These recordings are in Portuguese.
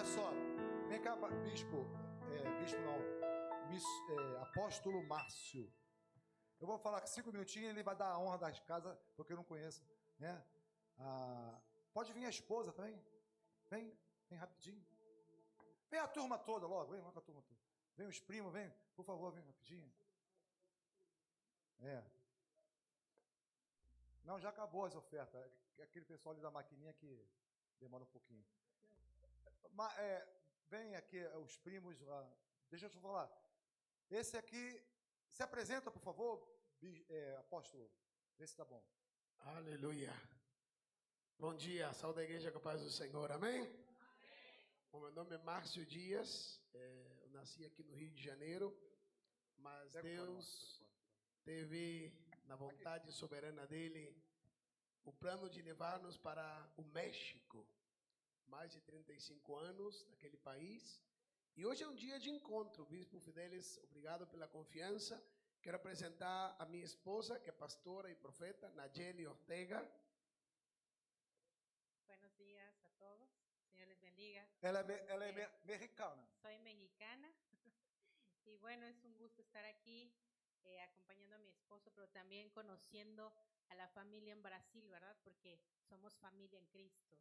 só, vem cá, bispo, bispo não, apóstolo Márcio. Eu vou falar que 5 minutinhos ele vai dar a honra das casas, porque eu não conheço, né? Pode vir a esposa também. Vem rapidinho. Vem a turma toda logo, vem com a turma toda. Vem os primos, vem, por favor, vem rapidinho. Não, já acabou as ofertas. Aquele pessoal ali da maquininha que demora um pouquinho. Vem aqui os primos. Deixa eu te falar. Esse aqui, se apresenta, por favor, apóstolo. Vê se tá bom. Aleluia. Bom dia, saúde da igreja com a paz do Senhor, amém? Bom, meu nome é Márcio Dias, eu nasci aqui no Rio de Janeiro, mas Deus teve, na vontade soberana dele, o plano de levar-nos para o México. Mais de 35 anos naquele país. E hoje é um dia de encontro. Bispo Fidelis, obrigado pela confiança. Quero apresentar a minha esposa, que é pastora e profeta, Nayeli Ortega. Buenos días a todos. Señor les bendiga. Ela é mexicana. Soy mexicana. Y bueno, es un gusto estar aquí acompañando a mi esposo, pero también conociendo a la familia en Brasil, ¿verdad? Porque somos familia en Cristo.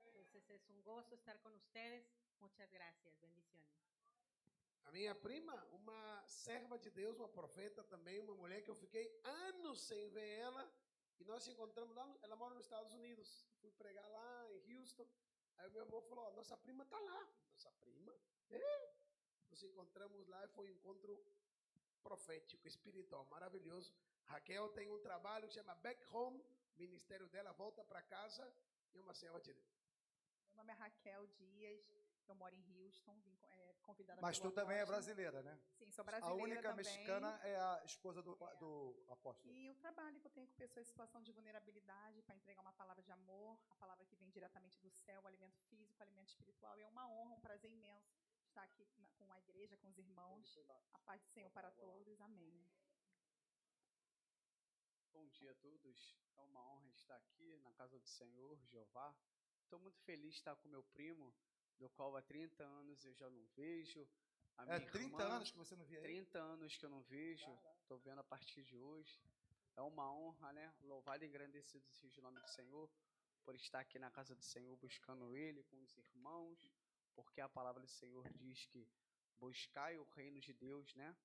Entonces es un gozo estar con ustedes. Muchas gracias. Bendiciones. A minha prima, uma serva de Deus, uma profeta também, uma mulher que eu fiquei anos sem ver ela. E nós se encontramos lá, ela mora nos Estados Unidos. Fui pregar lá em Houston. Aí o meu irmão falou, nossa prima está lá. Nossa prima? Nos encontramos lá e foi um encontro profético, espiritual, maravilhoso. Raquel tem um trabalho que chama Back Home, o ministério dela, volta para casa, e uma serva de Deus. Meu nome é Raquel Dias, eu moro em Houston, vim convidada Mas tu também é brasileira, né? Sim, sou brasileira. A única também. mexicana é a esposa do apóstolo. E o trabalho que eu tenho com pessoas em situação de vulnerabilidade para entregar uma palavra de amor, a palavra que vem diretamente do céu, o alimento físico, o alimento espiritual. É uma honra, um prazer imenso estar aqui com a igreja, com os irmãos. A paz do Senhor para todos. Amém. Bom dia a todos. É uma honra estar aqui na casa do Senhor, Jeová. Estou muito feliz de estar com meu primo, do qual há 30 anos eu já não vejo. A minha 30 irmã, anos que você não via ele? 30 anos que eu não vejo. Estou vendo a partir de hoje. É uma honra, né? Louvado e engrandecido seja o nome do Senhor, por estar aqui na casa do Senhor, buscando Ele com os irmãos, porque a palavra do Senhor diz que buscai o reino de Deus, né?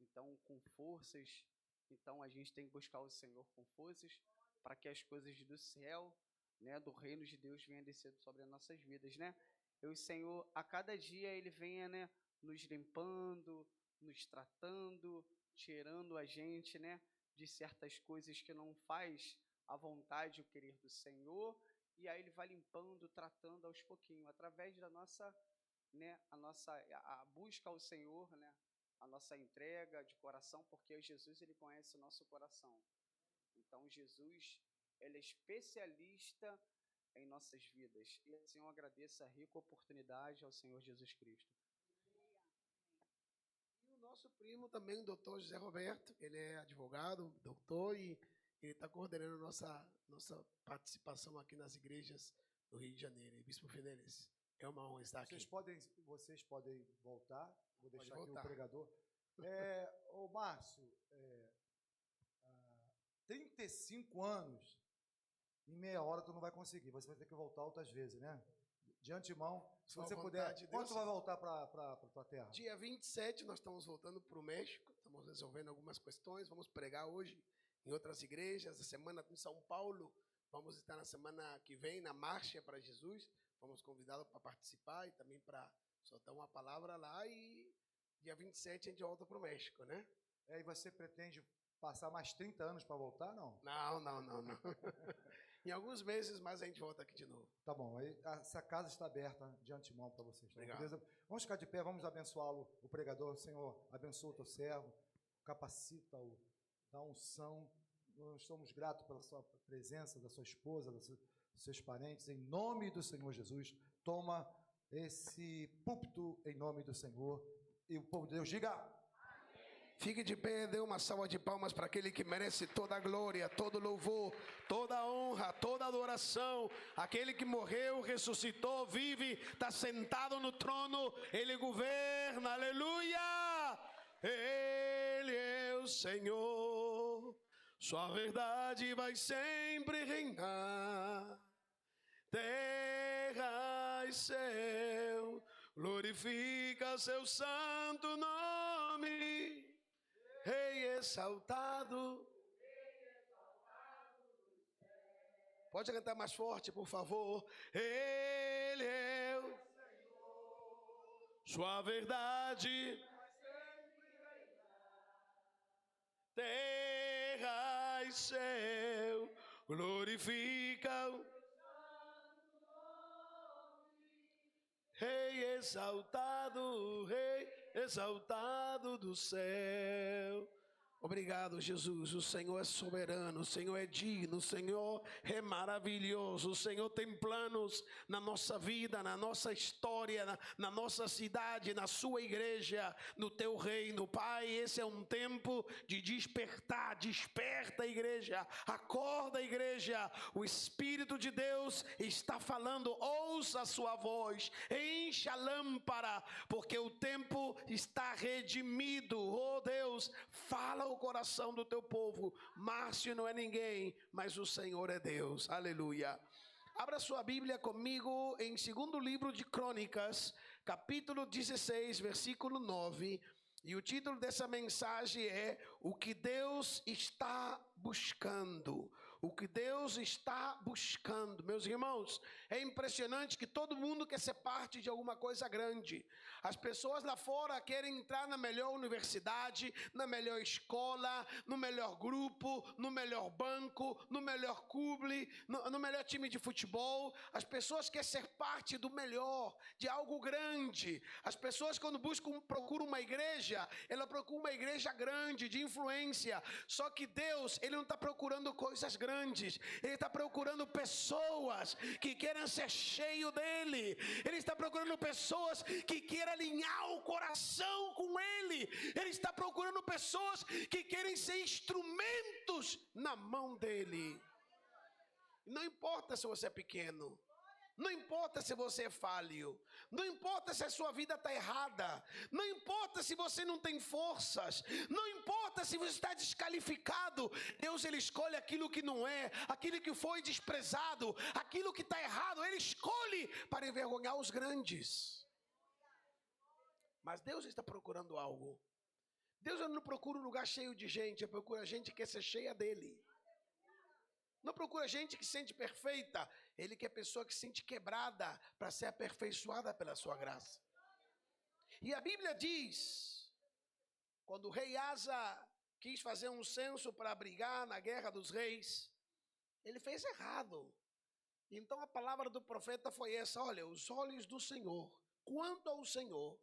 Então, com forças. Então, a gente tem que buscar o Senhor com forças para que as coisas do céu, né, do reino de Deus venham descendo sobre as nossas vidas, né? E o Senhor, a cada dia, Ele venha, né, nos limpando, nos tratando, tirando a gente, né, de certas coisas que não faz a vontade e o querer do Senhor. E aí Ele vai limpando, tratando aos pouquinhos, através da nossa, né, a busca ao Senhor, né? A nossa entrega de coração, porque Jesus, ele conhece o nosso coração. Então, Jesus, ele é especialista em nossas vidas. E assim eu agradeço a rica oportunidade ao Senhor Jesus Cristo. E o nosso primo também, o doutor José Roberto, ele é advogado, doutor, e ele está coordenando nossa participação aqui nas igrejas do Rio de Janeiro. E Bispo Fidelis, é uma honra estar aqui. Vocês podem voltar. Vou deixar aqui o voltar. pregador. Ô Márcio, 35 anos, em meia hora tu não vai conseguir. Você vai ter que voltar outras vezes, né? De antemão, se você puder. De quando tu vai voltar para tua terra? Dia 27 nós estamos voltando para o México. Estamos resolvendo algumas questões. Vamos pregar hoje em outras igrejas. A semana em São Paulo, vamos estar na semana que vem na Marcha para Jesus. Fomos convidados para participar e também para soltar uma palavra lá. E dia 27 a gente volta para o México, né? E você pretende passar mais 30 anos para voltar, não? Não. Em alguns meses mais a gente volta aqui de novo. Tá bom. Aí, essa casa está aberta de antemão para vocês. Tá? Beleza? Vamos ficar de pé, vamos abençoá-lo, o pregador. Senhor, abençoa o teu servo, capacita-o, dá unção. Nós estamos gratos pela sua presença, da sua esposa, dos seus parentes. Em nome do Senhor Jesus, toma esse púlpito em nome do Senhor. E o povo de Deus diga... Fique de pé, dê uma salva de palmas para aquele que merece toda a glória, todo louvor, toda a honra, toda a adoração. Aquele que morreu, ressuscitou, vive, está sentado no trono, Ele governa, aleluia! Ele é o Senhor, sua verdade vai sempre reinar. Terra e céu, glorifica seu santo nome. Rei exaltado. Pode cantar mais forte, por favor. Ele é o Senhor, sua verdade. Terra e céu, glorifica o Rei exaltado do céu. Obrigado, Jesus. O Senhor é soberano, o Senhor é digno, o Senhor é maravilhoso. O Senhor tem planos na nossa vida, na nossa história, na nossa cidade, na sua igreja, no teu reino. Pai, esse é um tempo de despertar. Desperta, igreja. Acorda, igreja. O Espírito de Deus está falando. Ouça a sua voz. Encha a lâmpada, porque o tempo está redimido. Oh Deus, fala o coração do teu povo. Márcio não é ninguém, mas o Senhor é Deus. Aleluia. Abra sua Bíblia comigo em 2º livro de Crônicas, capítulo 16, versículo 9. E o título dessa mensagem é: o que Deus está buscando. O que Deus está buscando. Meus irmãos, é impressionante que todo mundo quer ser parte de alguma coisa grande. As pessoas lá fora querem entrar na melhor universidade, na melhor escola, no melhor grupo, no melhor banco, no melhor clube, no melhor time de futebol. As pessoas querem ser parte do melhor, de algo grande. As pessoas, quando procuram uma igreja, ela procura uma igreja grande, de influência. Só que Deus, Ele não está procurando coisas grandes. Ele está procurando pessoas que queiram ser cheios dele. Ele está procurando pessoas que queiram alinhar o coração com ele. Ele está procurando pessoas que querem ser instrumentos na mão dele. Não importa se você é pequeno. Não importa se você é falho. Não importa se a sua vida está errada. Não importa se você não tem forças. Não importa se você está desqualificado. Deus, Ele escolhe aquilo que não é, aquilo que foi desprezado, aquilo que está errado. Ele escolhe para envergonhar os grandes. Mas Deus está procurando algo. Deus não procura um lugar cheio de gente. Ele procura gente que quer ser cheia dele. Não procura gente que se sente perfeita. Ele quer pessoa que se sente quebrada para ser aperfeiçoada pela sua graça. E a Bíblia diz, quando o rei Asa quis fazer um censo para brigar na guerra dos reis, ele fez errado. Então a palavra do profeta foi essa: olha, os olhos do Senhor, quanto ao Senhor,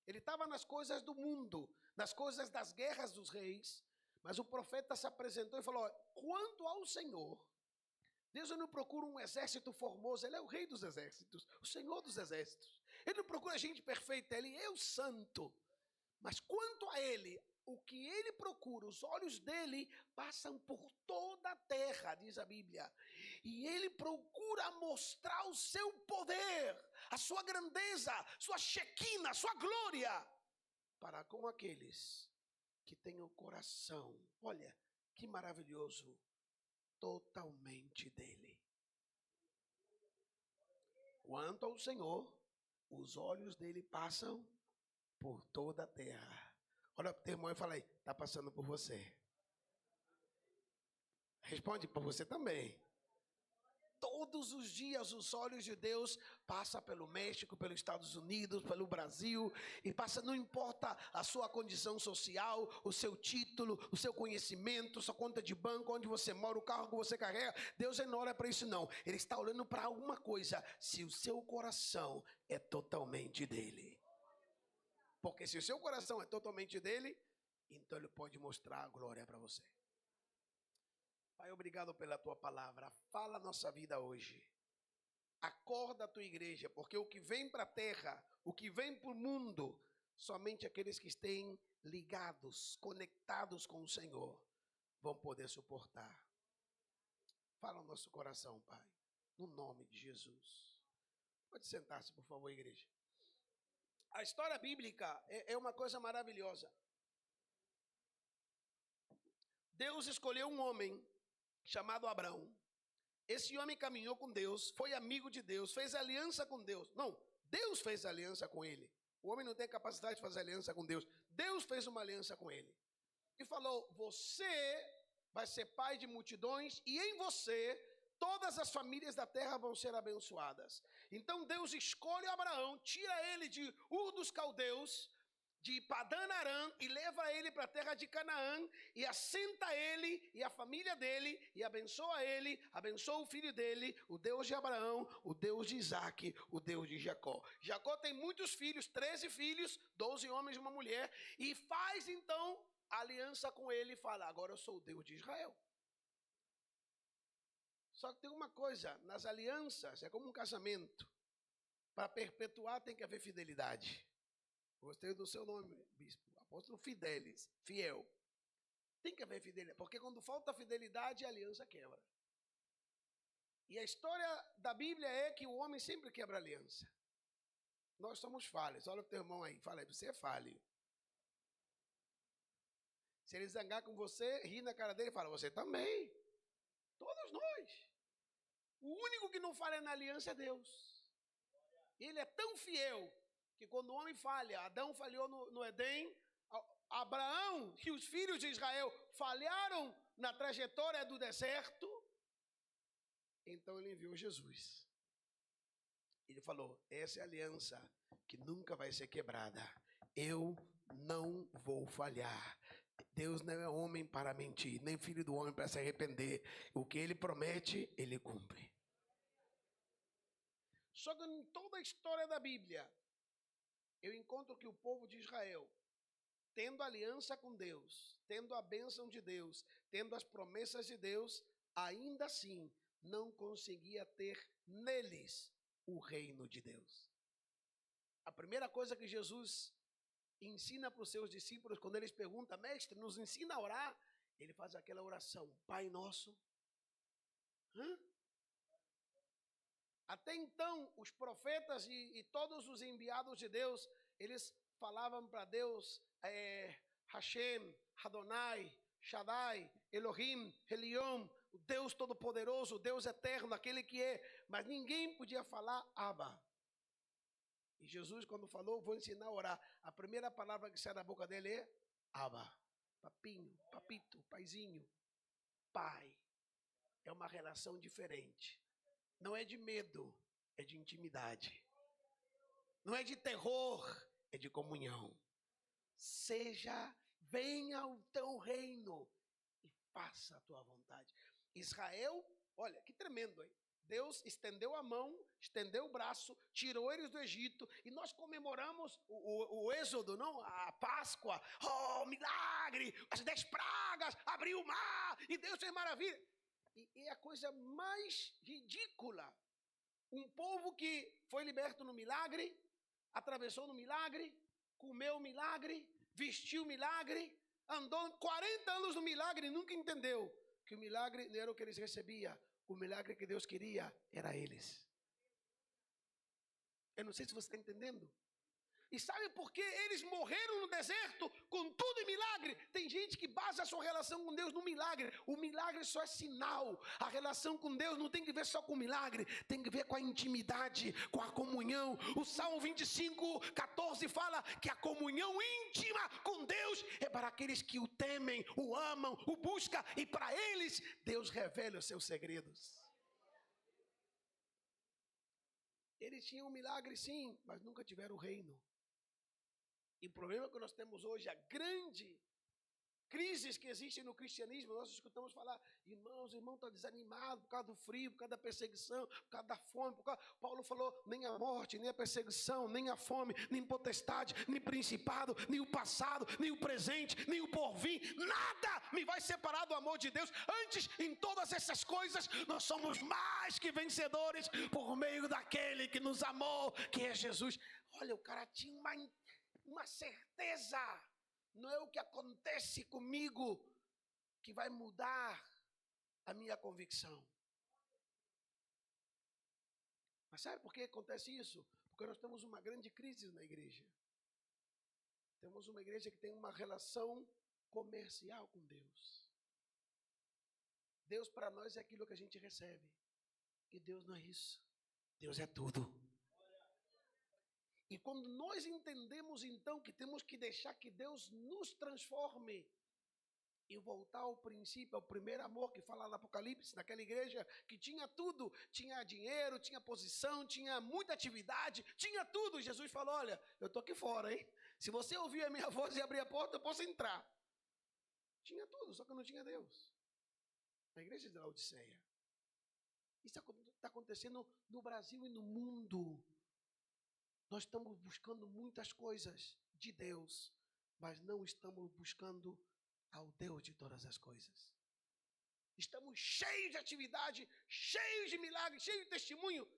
ele estava nas coisas do mundo, nas coisas das guerras dos reis. Mas o profeta se apresentou e falou: quanto ao Senhor, Deus não procura um exército formoso. Ele é o rei dos exércitos, o Senhor dos exércitos. Ele não procura gente perfeita, Ele é o santo. Mas quanto a Ele, o que Ele procura, os olhos dele passam por toda a terra, diz a Bíblia. E Ele procura mostrar o seu poder, a sua grandeza, sua Shekinah, sua glória, para com aqueles que tem o coração, olha, que maravilhoso, totalmente dele. Quanto ao Senhor, os olhos dele passam por toda a terra. Olha para o teu irmão e fala aí: está passando por você. Responde: por você também. Todos os dias os olhos de Deus passam pelo México, pelos Estados Unidos, pelo Brasil, e passa, não importa a sua condição social, o seu título, o seu conhecimento, sua conta de banco, onde você mora, o carro que você carrega. Deus não olha para isso não, Ele está olhando para alguma coisa: se o seu coração é totalmente dele. Porque se o seu coração é totalmente dele, então Ele pode mostrar a glória para você. Pai, obrigado pela tua palavra. Fala a nossa vida hoje. Acorda a tua igreja, porque o que vem para a terra, o que vem para o mundo, somente aqueles que estejam ligados, conectados com o Senhor, vão poder suportar. Fala no nosso coração, Pai, no nome de Jesus. Pode sentar-se, por favor, igreja. A história bíblica é uma coisa maravilhosa. Deus escolheu um homem chamado Abraão. Esse homem caminhou com Deus, foi amigo de Deus, fez aliança com Deus. Não, Deus fez aliança com ele. O homem não tem capacidade de fazer aliança com Deus. Deus fez uma aliança com ele. E falou, você vai ser pai de multidões e em você todas as famílias da terra vão ser abençoadas. Então Deus escolhe Abraão, tira ele de Ur dos Caldeus, de Padã Arã, e leva ele para a terra de Canaã, e assenta ele e a família dele, e abençoa ele, abençoa o filho dele, o Deus de Abraão, o Deus de Isaac, o Deus de Jacó. Jacó tem muitos filhos, 13 filhos, 12 homens e uma mulher, e faz então aliança com ele e fala, agora eu sou o Deus de Israel. Só que tem uma coisa, nas alianças, é como um casamento, para perpetuar tem que haver fidelidade. Gostei do seu nome, bispo. Apóstolo Fidelis, fiel. Tem que haver fidelidade, porque quando falta fidelidade, a aliança quebra. E a história da Bíblia é que o homem sempre quebra aliança. Nós somos falhos. Olha o teu irmão aí, fala aí, você é falho. Se ele zangar com você, ri na cara dele e fala, você também. Todos nós. O único que não falha na aliança é Deus. Ele é tão fiel que quando o homem falha, Adão falhou no Éden, Abraão e os filhos de Israel falharam na trajetória do deserto, então ele enviou Jesus. Ele falou, essa é a aliança que nunca vai ser quebrada. Eu não vou falhar. Deus não é homem para mentir, nem filho do homem para se arrepender. O que ele promete, ele cumpre. Só que em toda a história da Bíblia, eu encontro que o povo de Israel, tendo aliança com Deus, tendo a bênção de Deus, tendo as promessas de Deus, ainda assim não conseguia ter neles o reino de Deus. A primeira coisa que Jesus ensina para os seus discípulos, quando eles perguntam, mestre, nos ensina a orar, ele faz aquela oração, Pai Nosso. Até então, os profetas e todos os enviados de Deus, eles falavam para Deus, Hashem, Adonai, Shaddai, Elohim, Elion, o Deus Todo-Poderoso, o Deus Eterno, aquele que é, mas ninguém podia falar Abba. E Jesus, quando falou, vou ensinar a orar, a primeira palavra que sai da boca dele é Abba, papinho, papito, paizinho, pai. É uma relação diferente. Não é de medo, é de intimidade. Não é de terror, é de comunhão. Venha o teu reino e faça a tua vontade. Israel, olha, que tremendo, hein? Deus estendeu a mão, estendeu o braço, tirou eles do Egito, e nós comemoramos o êxodo, não? A Páscoa, milagre, as 10 pragas, abriu o mar, e Deus fez maravilha. E a coisa mais ridícula, um povo que foi liberto no milagre, atravessou no milagre, comeu o milagre, vestiu o milagre, andou 40 anos no milagre e nunca entendeu que o milagre não era o que eles recebiam, o milagre que Deus queria era eles. Eu não sei se você está entendendo. E sabe por que eles morreram no deserto com tudo em milagre? Tem gente que basa a sua relação com Deus no milagre. O milagre só é sinal. A relação com Deus não tem que ver só com o milagre, tem que ver com a intimidade, com a comunhão. O Salmo 25:14 fala que a comunhão íntima com Deus é para aqueles que o temem, o amam, o buscam, e para eles Deus revela os seus segredos. Eles tinham um milagre sim, mas nunca tiveram o reino. E o problema que nós temos hoje, a grande crise que existe no cristianismo, nós escutamos falar, irmãos estão desanimados por causa do frio, por causa da perseguição, por causa da fome. Paulo falou, nem a morte, nem a perseguição, nem a fome, nem potestade, nem principado, nem o passado, nem o presente, nem o porvir, nada me vai separar do amor de Deus. Antes, em todas essas coisas, nós somos mais que vencedores por meio daquele que nos amou, que é Jesus. Olha, o cara tinha uma uma certeza. Não é o que acontece comigo que vai mudar a minha convicção. Mas sabe por que acontece isso? Porque nós temos uma grande crise na igreja. Temos uma igreja que tem uma relação comercial com Deus. Deus para nós é aquilo que a gente recebe. E Deus não é isso. Deus é tudo. E quando nós entendemos então que temos que deixar que Deus nos transforme e voltar ao princípio, ao primeiro amor que fala no Apocalipse, naquela igreja que tinha tudo, tinha dinheiro, tinha posição, tinha muita atividade, tinha tudo. Jesus falou, olha, eu estou aqui fora, hein? Se você ouvir a minha voz e abrir a porta, eu posso entrar. Tinha tudo, só que não tinha Deus. Na igreja de Laodiceia. Isso está acontecendo no Brasil e no mundo. Nós estamos buscando muitas coisas de Deus, mas não estamos buscando ao Deus de todas as coisas. Estamos cheios de atividade, cheios de milagres, cheios de testemunho,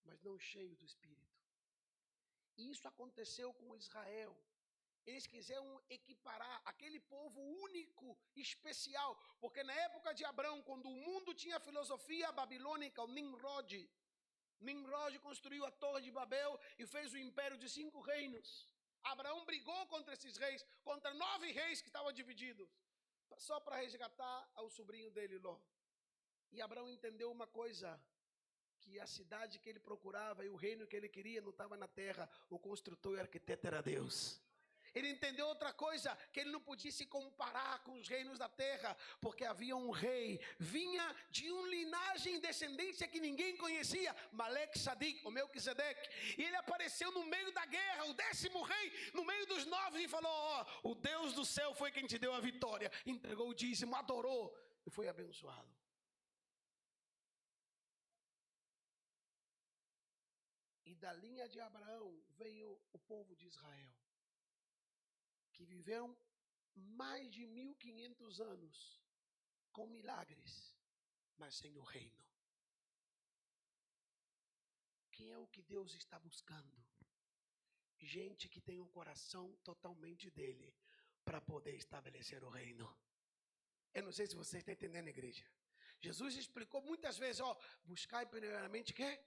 mas não cheios do Espírito. E isso aconteceu com Israel. Eles quiseram equiparar aquele povo único, especial, porque na época de Abraão, quando o mundo tinha a filosofia babilônica, o Nimrod construiu a Torre de Babel e fez o império de 5 reinos. Abraão brigou contra esses reis, contra 9 reis que estavam divididos, só para resgatar ao sobrinho dele, Ló. E Abraão entendeu uma coisa, que a cidade que ele procurava e o reino que ele queria não estava na terra, o construtor e arquiteto era Deus. Ele entendeu outra coisa, que ele não podia se comparar com os reinos da terra, porque havia um rei, vinha de uma linhagem e descendência que ninguém conhecia, Maleque Sadik, o Melquisedeque, e ele apareceu no meio da guerra, o 10º rei, no meio dos 9, e falou, o Deus do céu foi quem te deu a vitória, entregou o dízimo, adorou, e foi abençoado. E da linha de Abraão veio o povo de Israel, que viveram mais de 1500 anos com milagres, mas sem o reino. Quem é o que Deus está buscando? Gente que tem o coração totalmente dele para poder estabelecer o reino. Eu não sei se você está entendendo, igreja. Jesus explicou muitas vezes, buscai primeiramente o quê?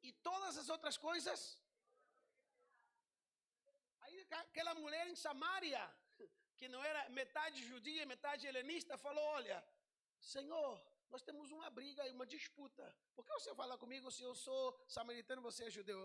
E todas as outras coisas. Aí aquela mulher em Samaria, que não era metade judia, metade helenista, falou, olha, Senhor, nós temos uma briga e uma disputa. Por que você fala comigo se eu sou samaritano e você é judeu?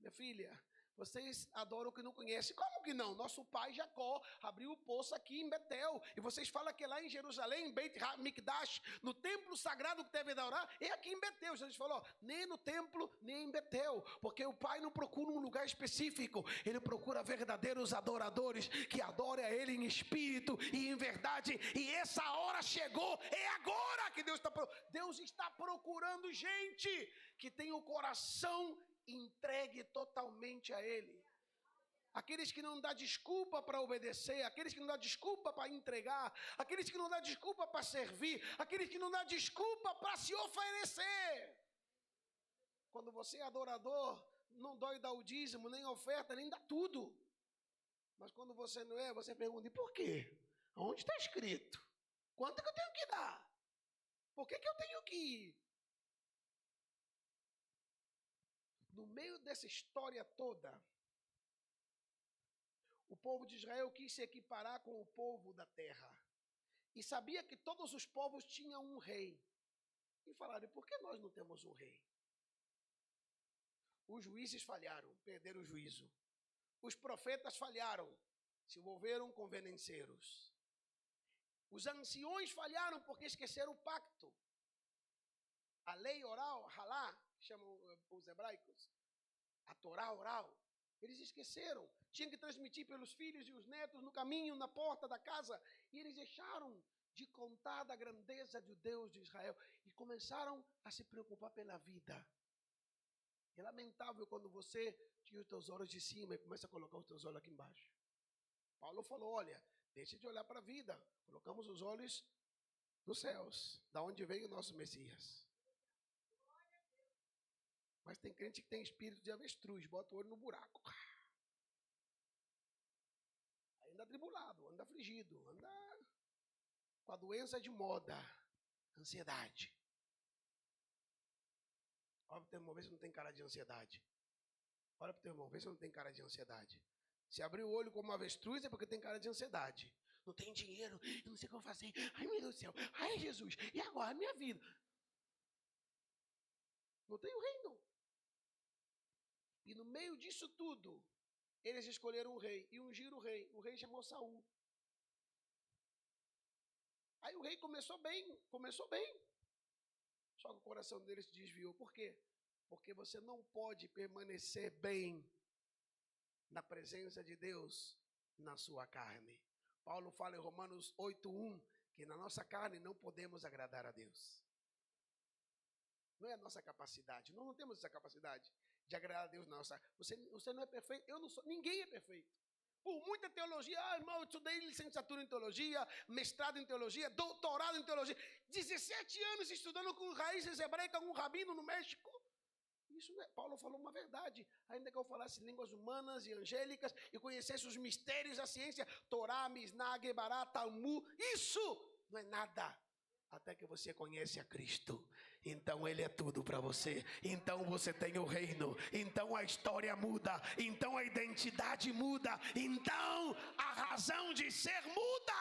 Minha filha, vocês adoram o que não conhecem. Como que não? Nosso pai Jacó abriu o poço aqui em Betel. E vocês falam que lá em Jerusalém, em Beit Mikdash, no templo sagrado que deve adorar, é aqui em Betel. Jesus falou, nem no templo, nem em Betel. Porque o pai não procura um lugar específico. Ele procura verdadeiros adoradores que adorem a ele em espírito e em verdade. E essa hora chegou. É agora que Deus está procurando gente que tem o coração entregue totalmente a ele. Aqueles que não dá desculpa para obedecer, aqueles que não dá desculpa para entregar, aqueles que não dá desculpa para servir, aqueles que não dá desculpa para se oferecer. Quando você é adorador, não dói dar o dízimo, nem oferta, nem dá tudo. Mas quando você não é, você pergunta, e por quê? Onde está escrito? Quanto que eu tenho que dar? Por que eu tenho que ir? No meio dessa história toda, o povo de Israel quis se equiparar com o povo da terra. E sabia que todos os povos tinham um rei. E falaram, por que nós não temos um rei? Os juízes falharam, perderam o juízo. Os profetas falharam, se envolveram com venenceiros. Os anciões falharam porque esqueceram o pacto. A lei oral, halá, chamam os hebraicos, a Torá oral, eles esqueceram, tinham que transmitir pelos filhos e os netos no caminho, na porta da casa, e eles deixaram de contar da grandeza do Deus de Israel, e começaram a se preocupar pela vida. É lamentável quando você tira os teus olhos de cima e começa a colocar os teus olhos aqui embaixo. Paulo falou, olha, deixa de olhar para a vida, colocamos os olhos nos céus, da onde veio o nosso Messias. Mas tem crente que tem espírito de avestruz, bota o olho no buraco. Aí anda atribulado, anda afligido, anda com a doença de moda, ansiedade. Olha para o teu irmão, vê se não tem cara de ansiedade. Olha para o teu irmão, vê se não tem cara de ansiedade. Se abrir o olho como uma avestruz é porque tem cara de ansiedade. Não tem dinheiro, eu não sei o que eu vou fazer. Ai, meu Deus do céu. Ai, Jesus. E agora, a minha vida? Não tem o reino. E no meio disso tudo, eles escolheram um rei e ungiram o rei. O rei chamou Saul. Aí o rei começou bem. Só que o coração dele se desviou. Por quê? Porque você não pode permanecer bem na presença de Deus na sua carne. Paulo fala em Romanos 8:1 que na nossa carne não podemos agradar a Deus. Não é a nossa capacidade. Nós não temos essa capacidade de agradar a Deus na nossa. Você não é perfeito, eu não sou, ninguém é perfeito. Por muita teologia, irmão, eu estudei licenciatura em teologia, mestrado em teologia, doutorado em teologia, 17 anos estudando com raízes hebraicas, com um rabino no México. Isso, né? Paulo falou uma verdade. Ainda que eu falasse línguas humanas e angélicas e conhecesse os mistérios da ciência, Torá, Misná, Gebará, Talmud, isso não é nada. Até que você conhece a Cristo. Então Ele é tudo para você. Então você tem o reino. Então a história muda. Então a identidade muda. Então a razão de ser muda.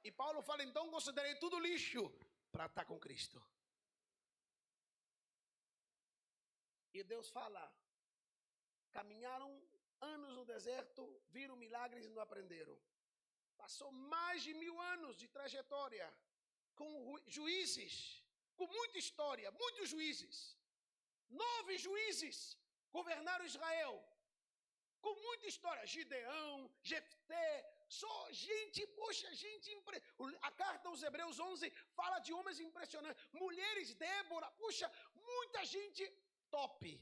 E Paulo fala, então considerei tudo lixo para estar com Cristo. E Deus fala, caminharam anos no deserto, viram milagres e não aprenderam. Passou mais de 1000 anos de trajetória com juízes, com muita história, muitos juízes. 9 juízes governaram Israel, com muita história. Gideão, Jefté, só gente, poxa, gente. A carta aos Hebreus 11 fala de homens impressionantes. Mulheres, Débora, puxa, muita gente top.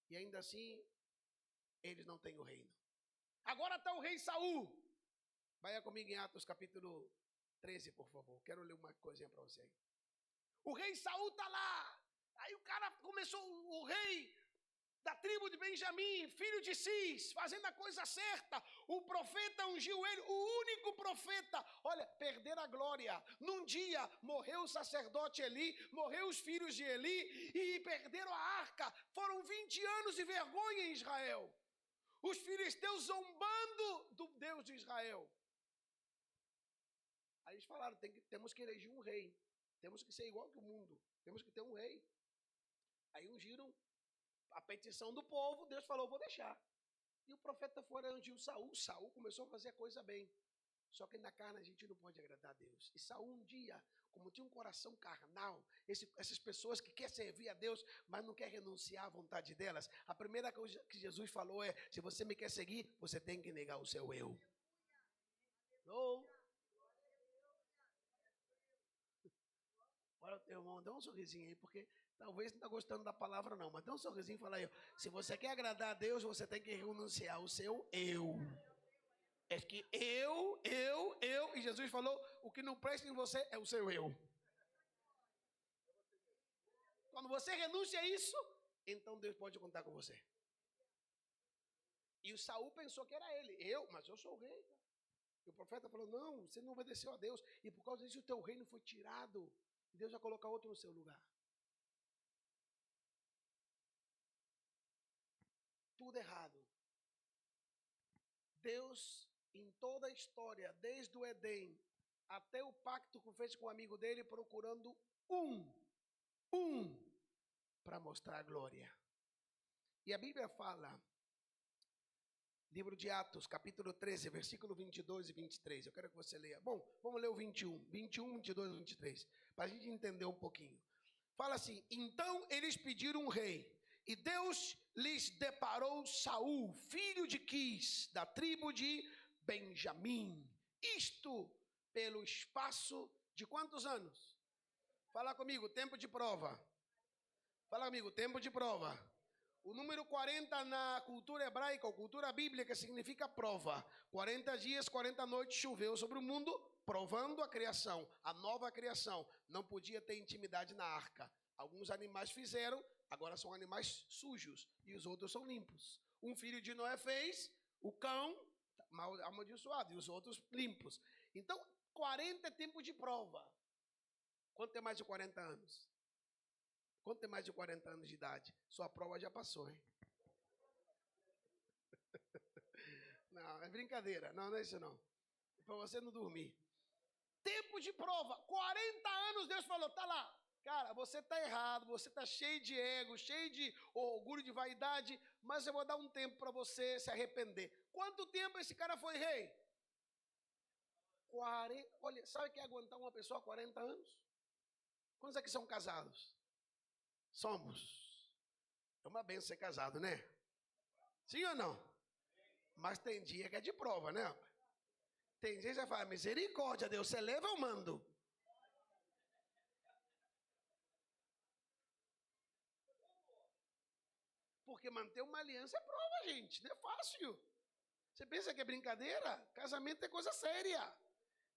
E ainda assim, eles não têm o reino. Agora está o rei Saul. Vai comigo em Atos capítulo 13, por favor. Quero ler uma coisinha para você aí. O rei Saul está lá. Aí o cara começou, o rei da tribo de Benjamim, filho de Cis, fazendo a coisa certa. O profeta ungiu ele, o único profeta. Olha, perderam a glória. Num dia morreu o sacerdote Eli, morreu os filhos de Eli e perderam a arca. Foram 20 anos de vergonha em Israel. Os filisteus zombando do Deus de Israel. Aí eles falaram, temos que eleger um rei. Temos que ser igual que o mundo. Temos que ter um rei. Aí ungiram a petição do povo. Deus falou, vou deixar. E o profeta foi lá, ungiu Saul. Saul começou a fazer a coisa bem. Só que na carne a gente não pode agradar a Deus. E Saul um dia, como tinha um coração carnal, essas pessoas que querem servir a Deus, mas não querem renunciar à vontade delas, a primeira coisa que Jesus falou é, se você me quer seguir, você tem que negar o seu eu. Oh. Olha, teu irmão, dá um sorrisinho aí, porque talvez não está gostando da palavra não, mas dá um sorrisinho e fala aí, se você quer agradar a Deus, você tem que renunciar ao seu eu. É que eu, e Jesus falou, o que não presta em você é o seu eu. Quando você renuncia a isso, então Deus pode contar com você. E o Saul pensou que era ele, mas eu sou o rei. E o profeta falou, não, você não obedeceu a Deus, e por causa disso o teu reino foi tirado. Deus vai colocar outro no seu lugar. Tudo errado. Deus, em toda a história, desde o Éden até o pacto que fez com o amigo dele, procurando para mostrar a glória. E a Bíblia fala, livro de Atos, capítulo 13, versículo 22 e 23. Eu quero que você leia. Bom, vamos ler o 21, 22 e 23, para a gente entender um pouquinho. Fala assim, então eles pediram um rei, e Deus lhes deparou Saul, filho de Quis, da tribo de Benjamim. Isto pelo espaço de quantos anos? Fala comigo, tempo de prova. Fala comigo, tempo de prova. O número 40 na cultura hebraica, ou cultura bíblica, significa prova. 40 dias, 40 noites choveu sobre o mundo, provando a criação, a nova criação. Não podia ter intimidade na arca. Alguns animais fizeram, Agora são animais sujos e os outros são limpos. Um filho de Noé fez o cão mal amaldiçoado e os outros limpos. Então, 40 é tempo de prova. Quanto tem mais de 40 anos? Quanto tem mais de 40 anos de idade? Sua prova já passou, hein? Não, é brincadeira. Não, não é isso não. É para você não dormir. Tempo de prova. 40 anos Deus falou, tá lá. Cara, você tá errado, você tá cheio de ego, cheio de orgulho, de vaidade, mas eu vou dar um tempo para você se arrepender. Quanto tempo esse cara foi rei? 40. Olha, sabe o que é aguentar uma pessoa 40 anos? Quantos aqui são casados? Somos. É uma benção ser casado, né? Sim ou não? Mas tem dia que é de prova, né? Tem dia que você fala, misericórdia, Deus, você leva, eu mando. Porque manter uma aliança é prova, gente. Não é fácil. Você pensa que é brincadeira? Casamento é coisa séria.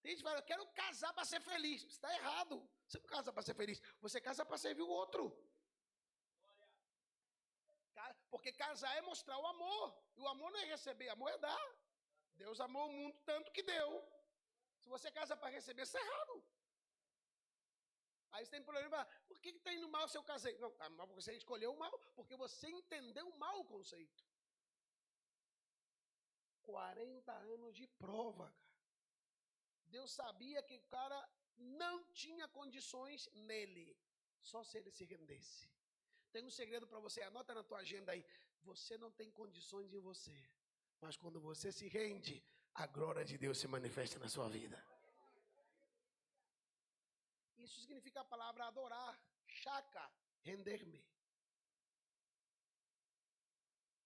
Tem gente que fala, eu quero casar para ser feliz. Você está errado. Você não casa para ser feliz. Você casa para servir o outro. Porque casar é mostrar o amor. E o amor não é receber, amor é dar. Deus amou o mundo tanto que deu. Se você casa para receber, isso é errado. Aí você tem problema, por que está indo mal se eu casei? Não, tá mal porque você escolheu o mal, porque você entendeu mal o conceito. 40 anos de prova, cara. Deus sabia que o cara não tinha condições nele, só se ele se rendesse. Tem um segredo para você, anota na tua agenda aí. Você não tem condições em você, mas quando você se rende, a glória de Deus se manifesta na sua vida. Isso significa a palavra adorar, shaka, render-me.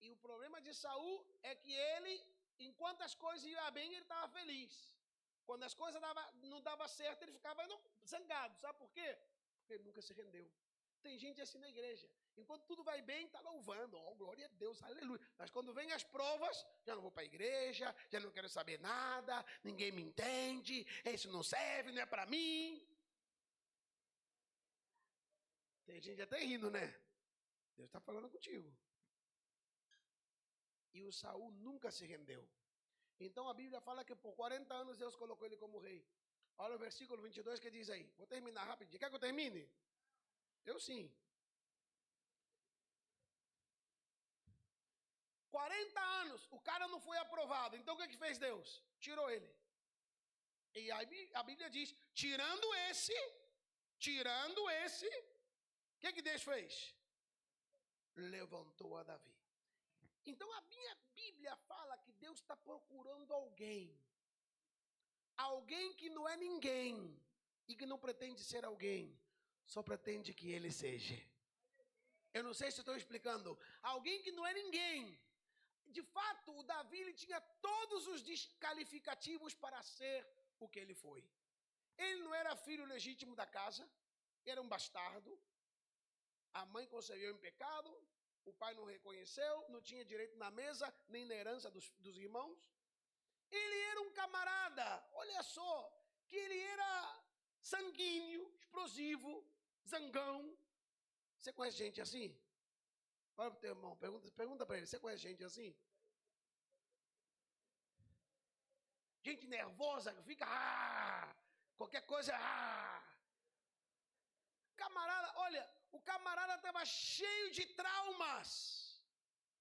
E o problema de Saul é que ele, enquanto as coisas iam bem, ele estava feliz. Quando as coisas não davam certo, ele ficava zangado. Sabe por quê? Porque ele nunca se rendeu. Tem gente assim na igreja. Enquanto tudo vai bem, está louvando. Oh, glória a Deus, aleluia. Mas quando vem as provas, já não vou para a igreja, já não quero saber nada, ninguém me entende, isso não serve, não é para mim. Tem gente até rindo, né? Deus está falando contigo. E o Saul nunca se rendeu. Então a Bíblia fala que por 40 anos Deus colocou ele como rei. Olha o versículo 22 que diz aí. Vou terminar rapidinho. Quer que eu termine? Eu sim. 40 anos, o cara não foi aprovado. Então o que fez Deus? Tirou ele. E aí a Bíblia diz, tirando esse, o que Deus fez? Levantou a Davi. Então a minha Bíblia fala que Deus está procurando alguém. Alguém que não é ninguém e que não pretende ser alguém, só pretende que ele seja. Eu não sei se estou explicando. Alguém que não é ninguém. De fato, o Davi ele tinha todos os desqualificativos para ser o que ele foi. Ele não era filho legítimo da casa, era um bastardo. A mãe concebeu em pecado, o pai não reconheceu, não tinha direito na mesa, nem na herança dos irmãos. Ele era um camarada, olha só, que ele era sanguíneo, explosivo, zangão. Você conhece gente assim? Olha para o teu irmão, pergunta para ele, você conhece gente assim? Gente nervosa, que fica, qualquer coisa, Camarada, olha, o camarada estava cheio de traumas.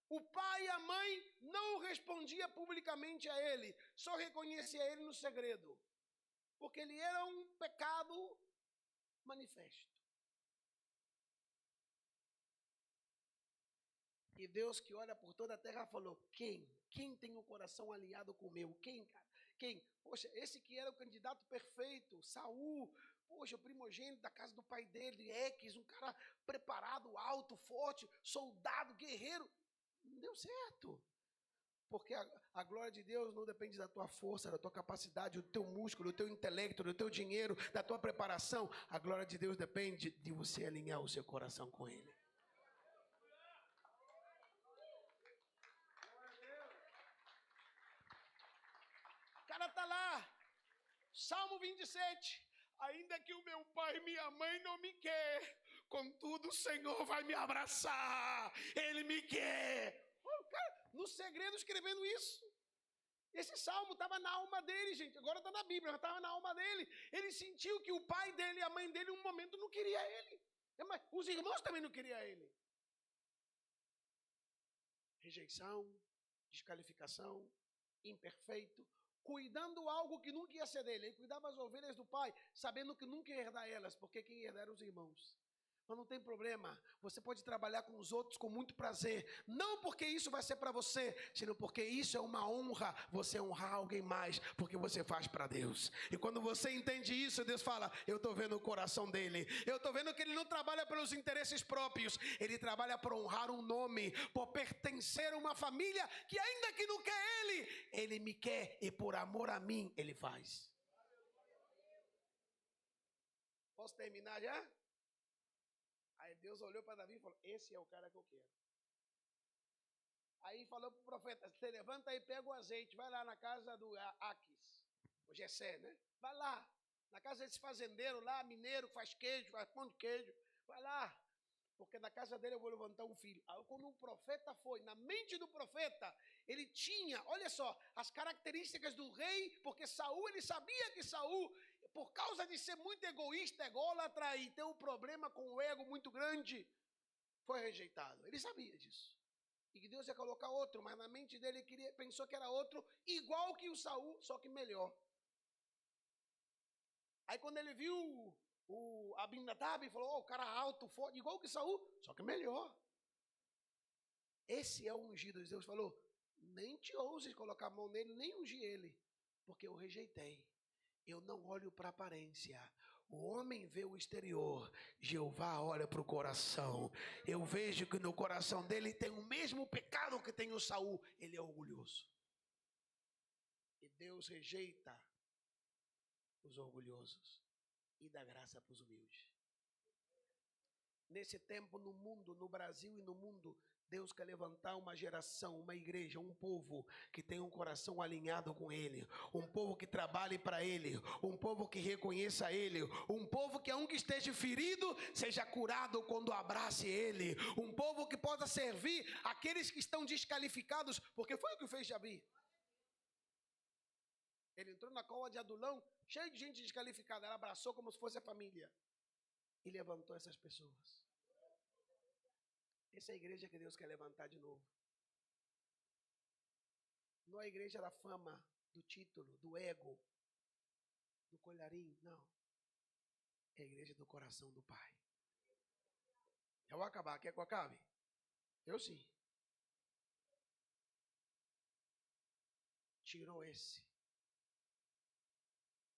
O pai e a mãe não respondiam publicamente a ele, só reconhecia ele no segredo. Porque ele era um pecado manifesto. E Deus que olha por toda a terra falou, quem? Quem tem o coração alinhado com o meu? Quem, cara? Quem? Poxa, esse que era o candidato perfeito, Saul. Poxa, o primogênito da casa do pai dele, Eques, um cara preparado, alto, forte, soldado, guerreiro. Não deu certo. Porque a glória de Deus não depende da tua força, da tua capacidade, do teu músculo, do teu intelecto, do teu dinheiro, da tua preparação. A glória de Deus depende de você alinhar o seu coração com Ele. O cara está lá, Salmo 27. Ainda que o meu pai e minha mãe não me quer, contudo o Senhor vai me abraçar, Ele me quer. Cara, no segredo escrevendo isso. Esse salmo estava na alma dele, gente. Agora está na Bíblia, mas estava na alma dele. Ele sentiu que o pai dele e a mãe dele, em um momento, não queria ele. Mas os irmãos também não queriam ele. Rejeição, desqualificação, imperfeito, cuidando algo que nunca ia ser dele. Ele cuidava as ovelhas do pai, sabendo que nunca ia herdar elas, porque quem ia herdar eram os irmãos. Mas não tem problema, você pode trabalhar com os outros com muito prazer, não porque isso vai ser para você, senão porque isso é uma honra, você honrar alguém mais, porque você faz para Deus. E quando você entende isso, Deus fala, eu estou vendo o coração dele, eu estou vendo que ele não trabalha pelos interesses próprios, ele trabalha por honrar um nome, por pertencer a uma família, que ainda que não quer ele me quer, e por amor a mim, ele faz. Posso terminar já? Aí Deus olhou para Davi e falou, esse é o cara que eu quero. Aí falou para o profeta, você levanta e pega o azeite, vai lá na casa do Aques, o Jessé, né? Vai lá, na casa desse fazendeiro lá, mineiro, faz queijo, faz pão de queijo, vai lá, porque na casa dele eu vou levantar um filho. Aí quando o profeta foi, na mente do profeta, ele tinha, olha só, as características do rei, porque Saul, ele sabia que Saul, por causa de ser muito egoísta, ególatra e ter um problema com o ego muito grande, foi rejeitado. Ele sabia disso. E que Deus ia colocar outro, mas na mente dele ele pensou que era outro, igual que o Saul, só que melhor. Aí quando ele viu o Abinadab, falou, o cara alto, forte, igual que Saul, só que melhor. Esse é o ungido. Deus falou, nem te ouses colocar a mão nele, nem ungir ele, porque eu rejeitei. Eu não olho para a aparência. O homem vê o exterior, Jeová olha para o coração. Eu vejo que no coração dele tem o mesmo pecado que tem o Saul. Ele é orgulhoso. E Deus rejeita os orgulhosos e dá graça para os humildes. Nesse tempo, no mundo, no Brasil e no mundo, Deus quer levantar uma geração, uma igreja, um povo que tem um coração alinhado com Ele, um povo que trabalhe para Ele, um povo que reconheça Ele, um povo que aunque esteja ferido, seja curado quando abrace Ele, um povo que possa servir aqueles que estão desqualificados, porque foi o que fez Davi. Ele entrou na cova de Adulão, cheio de gente desqualificada, ela abraçou como se fosse a família e levantou essas pessoas. Essa é a igreja que Deus quer levantar de novo. Não é a igreja da fama, do título, do ego, do colharinho, não. É a igreja do coração do Pai. Eu vou acabar, quer que eu acabe? Eu sim. Tirou esse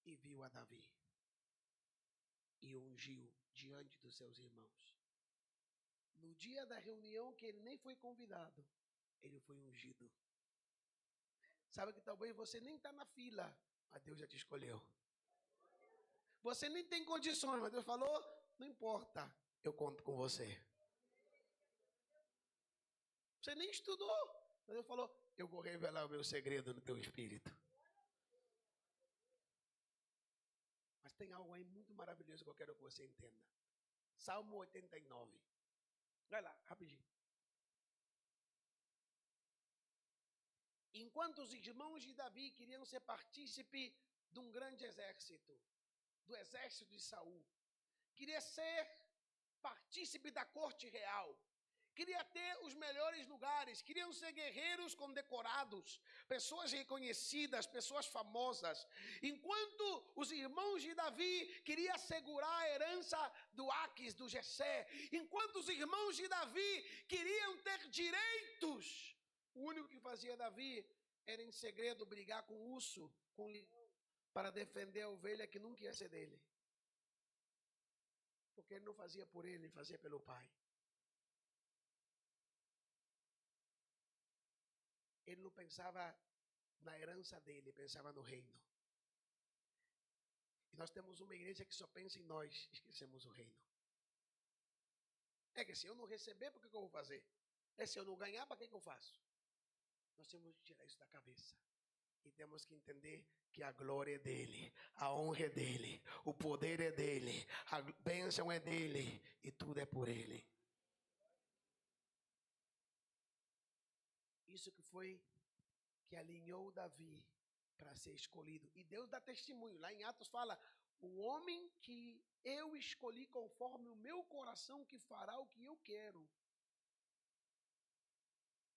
e viu a Davi e ungiu diante dos seus irmãos. No dia da reunião, que ele nem foi convidado, ele foi ungido. Sabe que talvez você nem está na fila, mas Deus já te escolheu. Você nem tem condições, mas Deus falou, não importa, eu conto com você. Você nem estudou, mas Deus falou, eu vou revelar o meu segredo no teu espírito. Mas tem algo aí muito maravilhoso que eu quero que você entenda. Salmo 89. Vai lá, rapidinho. Enquanto os irmãos de Davi queriam ser partícipe de um grande exército, do exército de Saul, queria ser partícipe da corte real, queria ter os melhores lugares, queriam ser guerreiros condecorados, pessoas reconhecidas, pessoas famosas. Enquanto os irmãos de Davi queriam assegurar a herança do Aques, do Jessé, enquanto os irmãos de Davi queriam ter direitos, o único que fazia Davi era em segredo brigar com o urso, com o leão, para defender a ovelha que nunca ia ser dele. Porque ele não fazia por ele, ele fazia pelo pai. Ele não pensava na herança dele, pensava no reino. E nós temos uma igreja que só pensa em nós, esquecemos o reino. É que se eu não receber, por que eu vou fazer? É se eu não ganhar, para que eu faço? Nós temos que tirar isso da cabeça E temos que entender que a glória é dele, a honra é dele, o poder é dele, a bênção é dele e tudo é por ele. Isso que foi que alinhou Davi para ser escolhido. E Deus dá testemunho. Lá em Atos fala, o homem que eu escolhi conforme o meu coração que fará o que eu quero.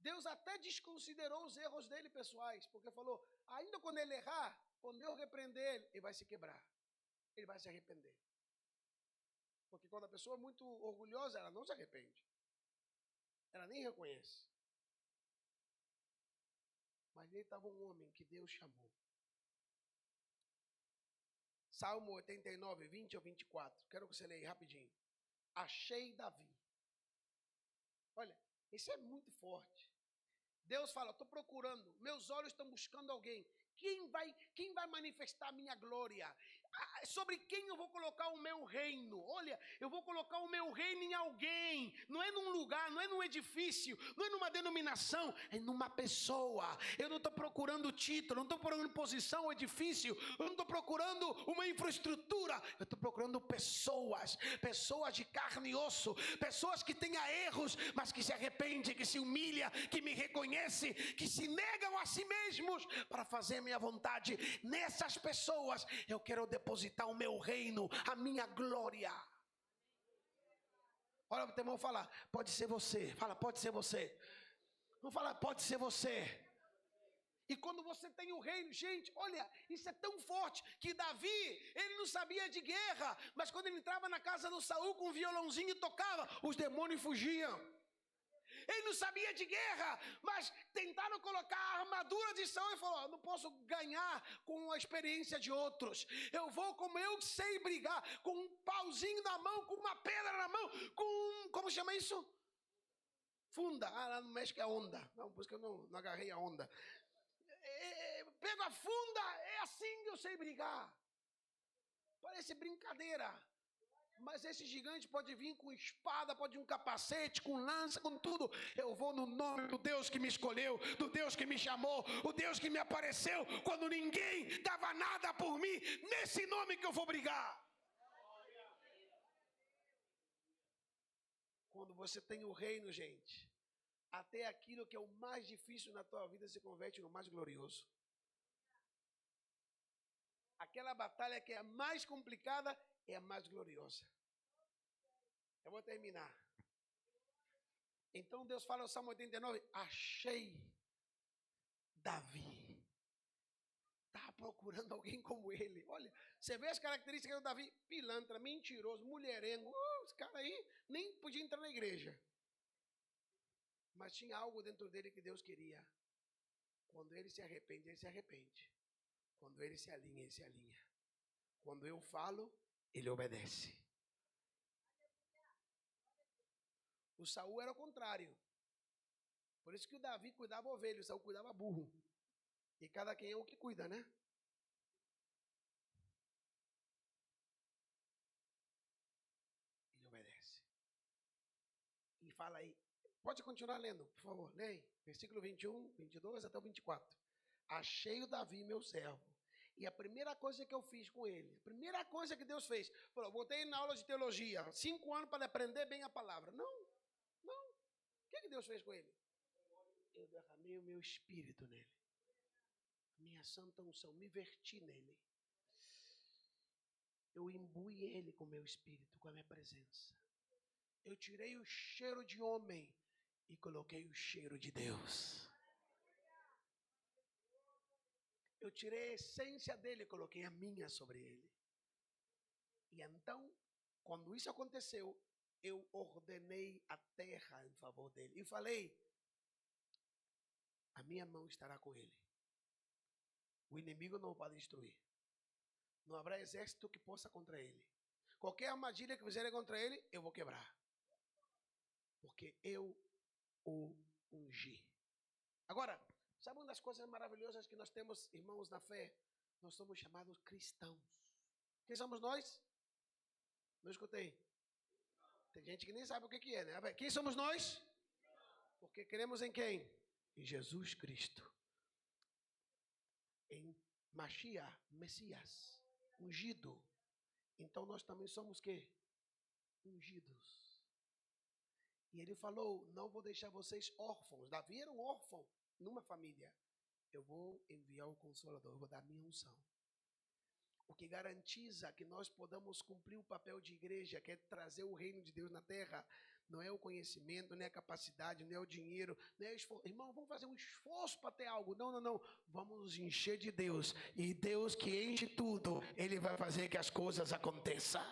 Deus até desconsiderou os erros dele pessoais, porque falou, ainda quando ele errar, quando eu repreender ele, ele vai se quebrar. Ele vai se arrepender. Porque quando a pessoa é muito orgulhosa, ela não se arrepende. Ela nem reconhece. Mas ele estava um homem que Deus chamou. Salmo 89, 20 ou 24. Quero que você leia rapidinho. Achei Davi. Olha, isso é muito forte. Deus fala, estou procurando, meus olhos estão buscando alguém. Quem vai manifestar a minha glória? Sobre quem eu vou colocar o meu reino? Olha, eu vou colocar o meu reino em alguém. Não é num lugar, não é num edifício, não é numa denominação, é numa pessoa. Eu não estou procurando título, não estou procurando posição ou edifício, eu não estou procurando uma infraestrutura, eu estou procurando pessoas de carne e osso, pessoas que tenham erros, mas que se arrependem, que se humilham, que me reconhecem, que se negam a si mesmos para fazer minha vontade. Nessas pessoas eu quero depositar o meu reino, a minha glória. Olha o teu irmão falar, pode ser você. Fala, pode ser você. Não fala, pode ser você. E quando você tem o reino, gente, olha, isso é tão forte que Davi, ele não sabia de guerra, mas quando ele entrava na casa do Saul com um violãozinho e tocava, os demônios fugiam. Ele não sabia de guerra, mas tentaram colocar a armadura de Saul e falou, não posso ganhar com a experiência de outros. Eu vou como eu sei brigar, com um pauzinho na mão, com uma pedra na mão, com, como chama isso? Funda. Lá no México é onda. Não, por isso que eu não agarrei a onda. Pego a funda, é assim que eu sei brigar. Parece brincadeira. Mas esse gigante pode vir com espada, pode vir com capacete, com lança, com tudo. Eu vou no nome do Deus que me escolheu, do Deus que me chamou, o Deus que me apareceu quando ninguém dava nada por mim. Nesse nome que eu vou brigar. Quando você tem o reino, gente, até aquilo que é o mais difícil na tua vida se converte no mais glorioso. Aquela batalha que é a mais complicada é a mais gloriosa. Eu vou terminar. Então Deus fala no Salmo 89, achei Davi. Estava procurando alguém como ele. Olha, você vê as características do Davi, pilantra, mentiroso, mulherengo. Esse cara aí nem podia entrar na igreja. Mas tinha algo dentro dele que Deus queria. Quando ele se arrepende, ele se arrepende. Quando ele se alinha, ele se alinha. Quando eu falo, ele obedece. O Saul era o contrário. Por isso que o Davi cuidava ovelha, o Saul cuidava burro. E cada quem é o que cuida, né? Ele obedece. E fala aí. Pode continuar lendo, por favor. Leia. Versículo 21, 22 até o 24. Achei o Davi, meu servo. E a primeira coisa que eu fiz com ele, a primeira coisa que Deus fez, falou, botei ele na aula de teologia, 5 anos para aprender bem a palavra. Não. O que Deus fez com ele? Eu derramei o meu espírito nele. Minha santa unção, me verti nele. Eu imbuí ele com o meu espírito, com a minha presença. Eu tirei o cheiro de homem e coloquei o cheiro de Deus. Eu tirei a essência dele e coloquei a minha sobre ele. E então, quando isso aconteceu, eu ordenei a terra em favor dele. E falei, a minha mão estará com ele. O inimigo não o pode destruir. Não haverá exército que possa contra ele. Qualquer armadilha que fizerem contra ele, eu vou quebrar. Porque eu o ungi. Agora, sabe uma das coisas maravilhosas que nós temos, irmãos, na fé? Nós somos chamados cristãos. Quem somos nós? Não escutei. Tem gente que nem sabe o que é, né? Quem somos nós? Porque cremos em quem? Em Jesus Cristo. em Mashiach, Messias, ungido. Então nós também somos o quê? Ungidos. E ele falou, não vou deixar vocês órfãos. Davi era um órfão numa família. Eu vou enviar o Consolador, eu vou dar a minha unção. O que garantiza que nós podamos cumprir o papel de igreja, que é trazer o reino de Deus na terra, não é o conhecimento, não é a capacidade, não é o dinheiro, não é o esforço. Irmão, vamos fazer um esforço para ter algo. Não, não, não. Vamos nos encher de Deus. E Deus que enche tudo, Ele vai fazer que as coisas aconteçam.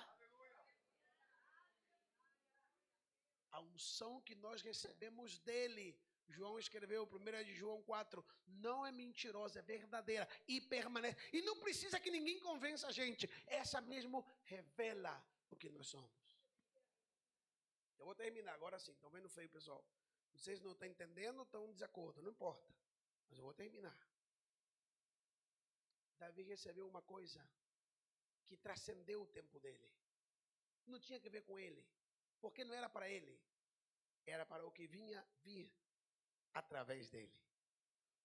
A unção que nós recebemos dele, João escreveu, 1 de João 4, não é mentirosa, é verdadeira e permanece. E não precisa que ninguém convença a gente. Essa mesmo revela o que nós somos. Eu vou terminar agora sim. Estão vendo feio, pessoal? Vocês não estão entendendo, estão em desacordo, não importa. Mas eu vou terminar. Davi recebeu uma coisa que transcendeu o tempo dele. Não tinha que ver com ele. Porque não era para ele. Era para o que vinha vir através dele.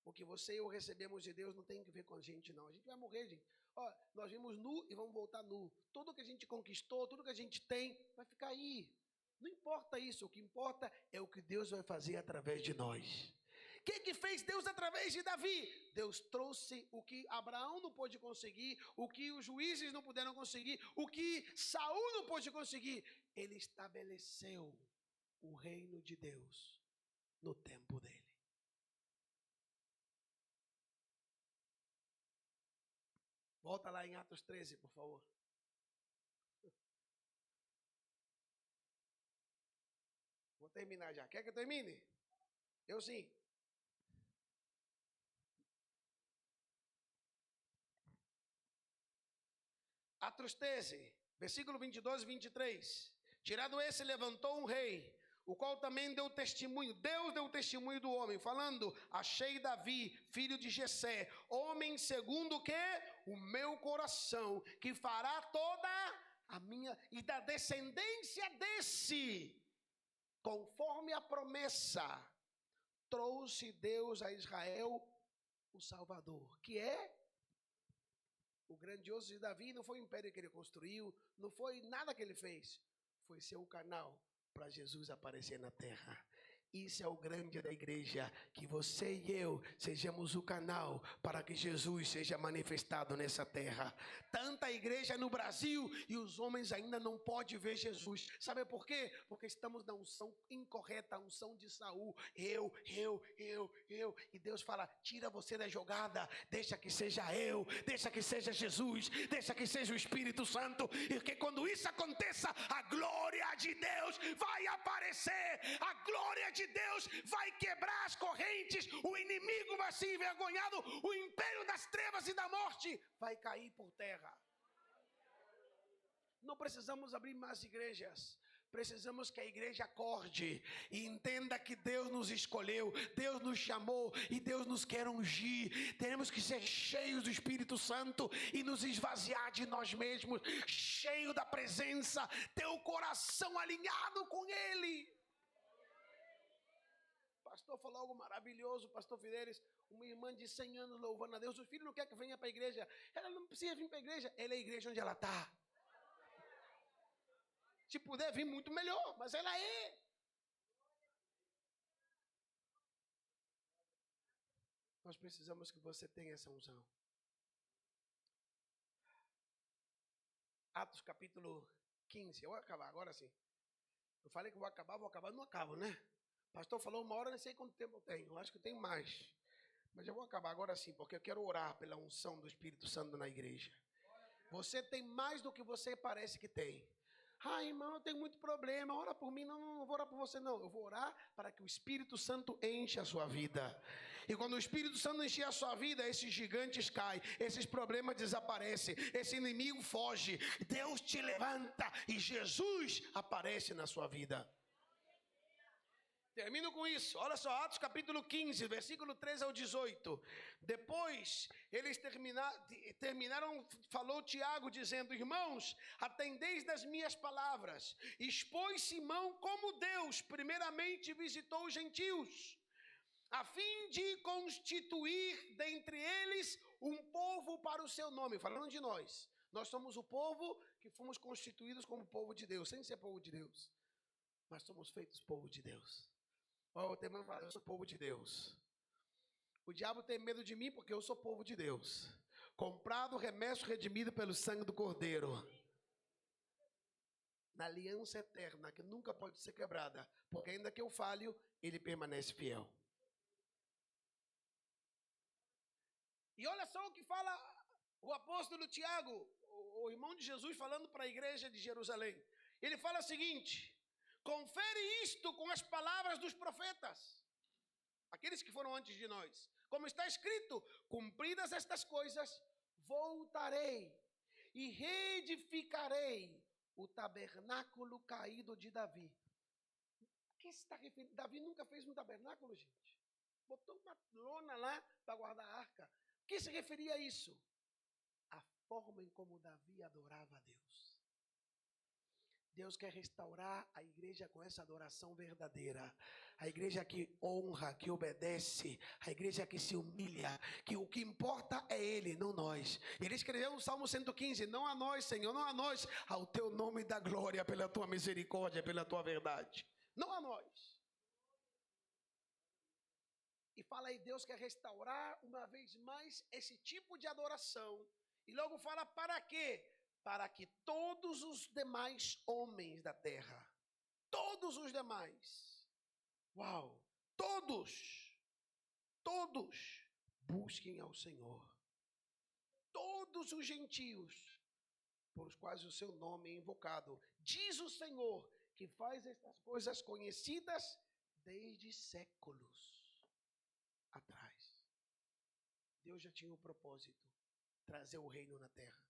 O que você e eu recebemos de Deus não tem que ver com a gente, não. A gente vai morrer, gente. Ó, nós vimos nu e vamos voltar nu. Tudo que a gente conquistou, tudo que a gente tem, vai ficar aí. Não importa isso. O que importa é o que Deus vai fazer através de nós. O que fez Deus através de Davi? Deus trouxe o que Abraão não pôde conseguir, o que os juízes não puderam conseguir, o que Saul não pôde conseguir. Ele estabeleceu o reino de Deus no tempo dele. Volta lá em Atos 13, por favor. Vou terminar já. Quer que eu termine? Eu sim. Atos 13, versículo 22 e 23. Tirado esse, levantou um rei, o qual também deu testemunho. Deus deu testemunho do homem, falando: achei Davi, filho de Jessé, homem segundo o quê? O meu coração, que fará toda a minha, e da descendência desse, conforme a promessa, trouxe Deus a Israel o Salvador, que é o grandioso de Davi. Não foi o império que ele construiu, não foi nada que ele fez, foi ser o canal para Jesus aparecer na terra. Isso é o grande da igreja, que você e eu sejamos o canal para que Jesus seja manifestado nessa terra. Tanta igreja no Brasil e os homens ainda não podem ver Jesus. Sabe por quê? Porque estamos na unção incorreta, a unção de Saul. Eu. E Deus fala: tira você da jogada, deixa que seja eu, deixa que seja Jesus, deixa que seja o Espírito Santo. E que quando isso aconteça, a glória de Deus vai aparecer, a glória de Deus vai quebrar as correntes, o inimigo vai ser envergonhado, o império das trevas e da morte vai cair por terra. Não precisamos abrir mais igrejas. Precisamos que a igreja acorde e entenda que Deus nos escolheu, Deus nos chamou e Deus nos quer ungir. Temos que ser cheios do Espírito Santo e nos esvaziar de nós mesmos, cheio da presença, ter o coração alinhado com Ele. O pastor falou algo maravilhoso, pastor Fidelis, uma irmã de 100 anos louvando a Deus. O filho não quer que venha para a igreja. Ela não precisa vir para a igreja, ela é a igreja onde ela está. Se puder vir, muito melhor, mas ela é. Nós precisamos que você tenha essa unção. Atos capítulo 15. Eu vou acabar agora sim. Eu falei que vou acabar, não acabo, né? O pastor falou 1 hora, não sei quanto tempo eu tenho. Eu acho que eu tenho mais. Mas eu vou acabar agora sim, porque eu quero orar pela unção do Espírito Santo na igreja. Você tem mais do que você parece que tem. Irmão, eu tenho muito problema, ora por mim. Não vou orar por você não, eu vou orar para que o Espírito Santo enche a sua vida. E quando o Espírito Santo encher a sua vida, esses gigantes caem, esses problemas desaparecem, esse inimigo foge, Deus te levanta e Jesus aparece na sua vida. Termino com isso, olha só, Atos capítulo 15, versículo 13 ao 18. Depois, eles terminaram, falou Tiago dizendo: irmãos, atendeis das minhas palavras. Expôs Simão como Deus primeiramente visitou os gentios, a fim de constituir dentre eles um povo para o seu nome. Falando de nós. Nós somos o povo que fomos constituídos como povo de Deus, sem ser povo de Deus. Mas somos feitos povo de Deus. O tema fala, eu sou povo de Deus. O diabo tem medo de mim porque eu sou povo de Deus. Comprado, remesso, redimido pelo sangue do Cordeiro. Na aliança eterna, que nunca pode ser quebrada. Porque ainda que eu falhe, ele permanece fiel. E olha só o que fala o apóstolo Tiago, o irmão de Jesus, falando para a igreja de Jerusalém. Ele fala o seguinte: confere isto com as palavras dos profetas, aqueles que foram antes de nós. Como está escrito, cumpridas estas coisas, voltarei e reedificarei o tabernáculo caído de Davi. A que se está referindo? Davi nunca fez um tabernáculo, gente. Botou uma lona lá para guardar a arca. O que se referia a isso? A forma em como Davi adorava a Deus. Deus quer restaurar a igreja com essa adoração verdadeira. A igreja que honra, que obedece, a igreja que se humilha, que o que importa é Ele, não nós. Ele escreveu no Salmo 115, não a nós, Senhor, não a nós, ao Teu nome da glória, pela Tua misericórdia, pela Tua verdade. Não a nós. E fala aí, Deus quer restaurar uma vez mais esse tipo de adoração. E logo fala para quê? Para que todos os demais homens da terra, todos os demais, todos busquem ao Senhor. Todos os gentios, por os quais o seu nome é invocado. Diz o Senhor, que faz estas coisas conhecidas desde séculos atrás. Deus já tinha um propósito, trazer o reino na terra.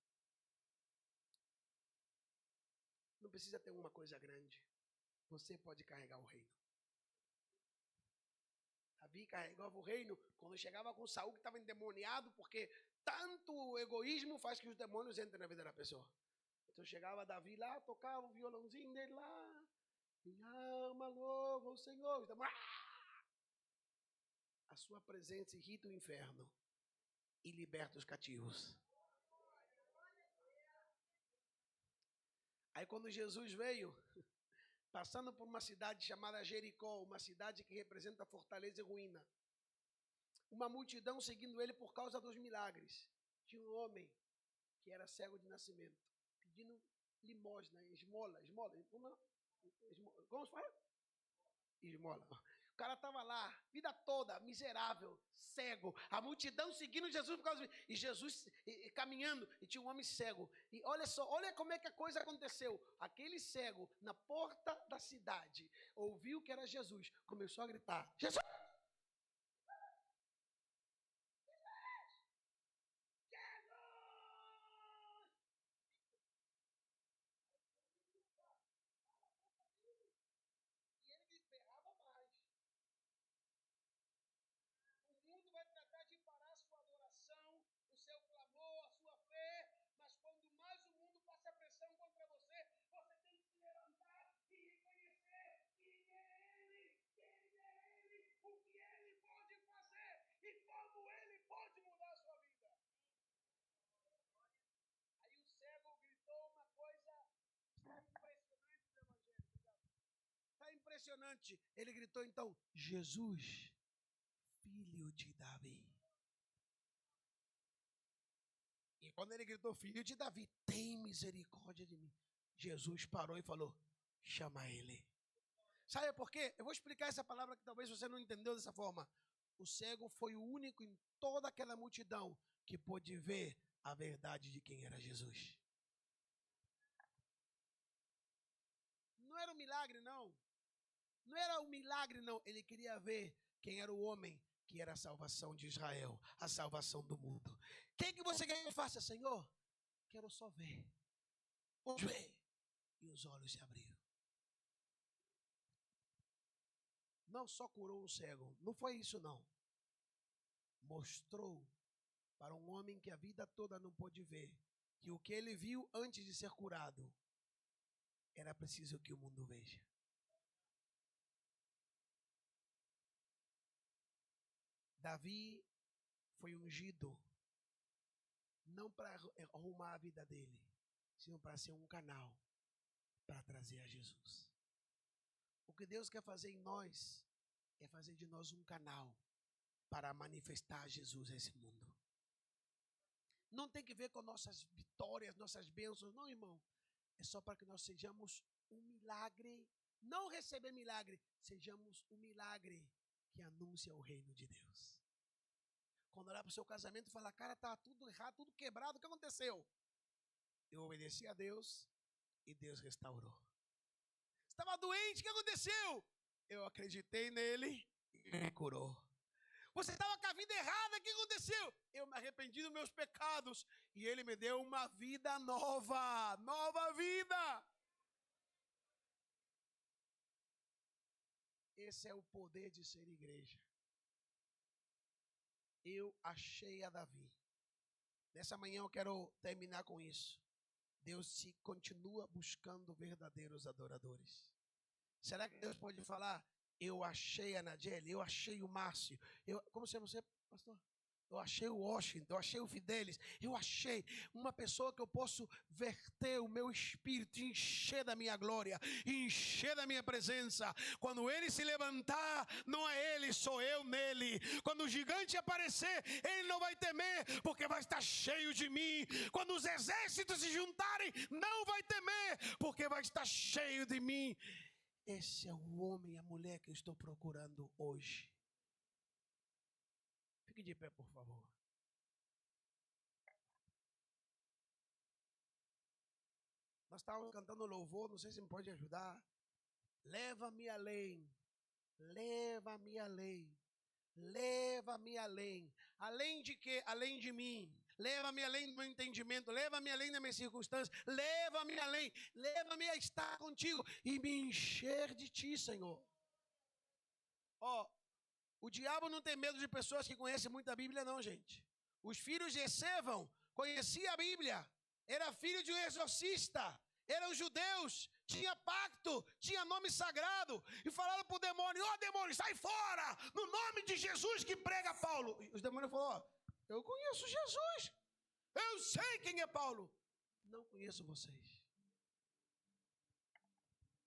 Não precisa ter uma coisa grande. Você pode carregar o reino. Davi carregava o reino quando chegava com Saul, que estava endemoniado, porque tanto egoísmo faz que os demônios entrem na vida da pessoa. Então chegava Davi lá, tocava o violãozinho dele lá. Minha alma louva o Senhor. A sua presença irrita o inferno e liberta os cativos. Aí quando Jesus veio, passando por uma cidade chamada Jericó, uma cidade que representa fortaleza e ruína, uma multidão seguindo ele por causa dos milagres. Tinha um homem que era cego de nascimento, pedindo limosna, esmola. Como se fala? Esmola. O cara estava lá, vida toda, miserável, cego. A multidão seguindo Jesus por causa e Jesus caminhando, e tinha um homem cego. E olha só, olha como é que a coisa aconteceu. Aquele cego, na porta da cidade, ouviu que era Jesus, começou a gritar: Jesus! Vai tratar de parar a sua adoração, o seu clamor, a sua fé, mas quando mais o mundo passa pressão contra você, você tem que se levantar e reconhecer quem é Ele, o que Ele pode fazer e como Ele pode mudar a sua vida. Aí o cego gritou uma coisa impressionante do Evangelho. Está impressionante. Ele gritou então: Jesus, filho de Davi. E quando ele gritou, filho de Davi, tem misericórdia de mim, Jesus parou e falou: chama ele. Sabe por quê? Eu vou explicar essa palavra que talvez você não entendeu dessa forma. O cego foi o único em toda aquela multidão que pôde ver a verdade de quem era Jesus. Não era um milagre, não. Não era um milagre, não. Ele queria ver quem era o homem que era a salvação de Israel, a salvação do mundo. O que você quer que eu faça, Senhor? Quero só ver. Vou ver. E os olhos se abriram. Não só curou o cego, não foi isso não. Mostrou para um homem que a vida toda não pôde ver, que o que ele viu antes de ser curado, era preciso que o mundo veja. Davi foi ungido não para arrumar a vida dele, sino para ser um canal para trazer a Jesus. O que Deus quer fazer em nós é fazer de nós um canal para manifestar Jesus a esse mundo. Não tem que ver com nossas vitórias, nossas bênçãos, não, irmão. É só para que nós sejamos um milagre, não receber milagre, sejamos um milagre que anuncia o reino de Deus. Quando olhar para o seu casamento e falar, cara, tá tudo errado, tudo quebrado, o que aconteceu? Eu obedeci a Deus e Deus restaurou. Estava doente, o que aconteceu? Eu acreditei nele e ele me curou. Você estava com a vida errada, o que aconteceu? Eu me arrependi dos meus pecados e ele me deu uma vida nova, nova vida. Esse é o poder de ser igreja. Eu achei a Davi. Nessa manhã eu quero terminar com isso. Deus se continua buscando verdadeiros adoradores. Será que Deus pode falar, eu achei a Nadiele, eu achei o Márcio, como chama você, pastor? Eu achei o Washington, eu achei o Fidelis, eu achei uma pessoa que eu posso verter o meu espírito, encher da minha glória, encher da minha presença. Quando ele se levantar, não é ele, sou eu nele. Quando o gigante aparecer, ele não vai temer, porque vai estar cheio de mim. Quando os exércitos se juntarem, não vai temer, porque vai estar cheio de mim. Esse é o homem e a mulher que eu estou procurando hoje. Fique de pé, por favor. Nós estávamos cantando louvor, não sei se me pode ajudar. Leva-me além, leva-me além, leva-me além. Além de quê? Além de mim. Leva-me além do meu entendimento, leva-me além das minhas circunstâncias, leva-me além, leva-me a estar contigo e me encher de ti, Senhor. O diabo não tem medo de pessoas que conhecem muito a Bíblia, não, gente. Os filhos de Essévão conheciam a Bíblia, era filho de um exorcista, eram judeus, tinha pacto, tinha nome sagrado, e falaram para o demônio, demônio, sai fora, no nome de Jesus que prega Paulo. E os demônios falaram, eu conheço Jesus, eu sei quem é Paulo, não conheço vocês.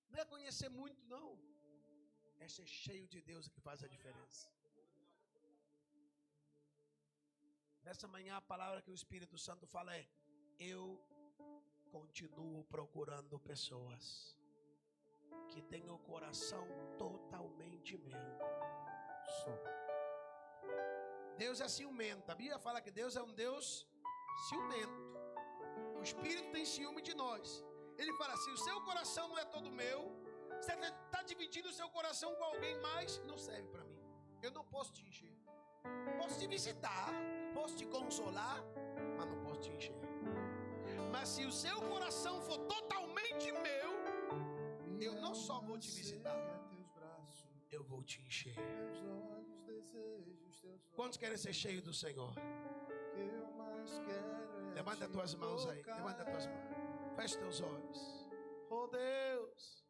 Não é conhecer muito, não. É ser cheio de Deus que faz a diferença. Nessa manhã a palavra que o Espírito Santo fala é, eu continuo procurando pessoas que tenham o coração totalmente meu. Deus é ciumento. A Bíblia fala que Deus é um Deus ciumento. O Espírito tem ciúme de nós. Ele fala assim, o seu coração não é todo meu. Você está dividindo o seu coração com alguém mais, não serve para mim. Eu não posso te encher. Posso te visitar, posso te consolar, mas não posso te encher. Mas se o seu coração for totalmente meu, eu não só vou te visitar, eu vou te encher. Quantos querem ser cheios do Senhor? Levanta as tuas mãos aí. Levanta as tuas mãos. Feche teus olhos. Oh Deus.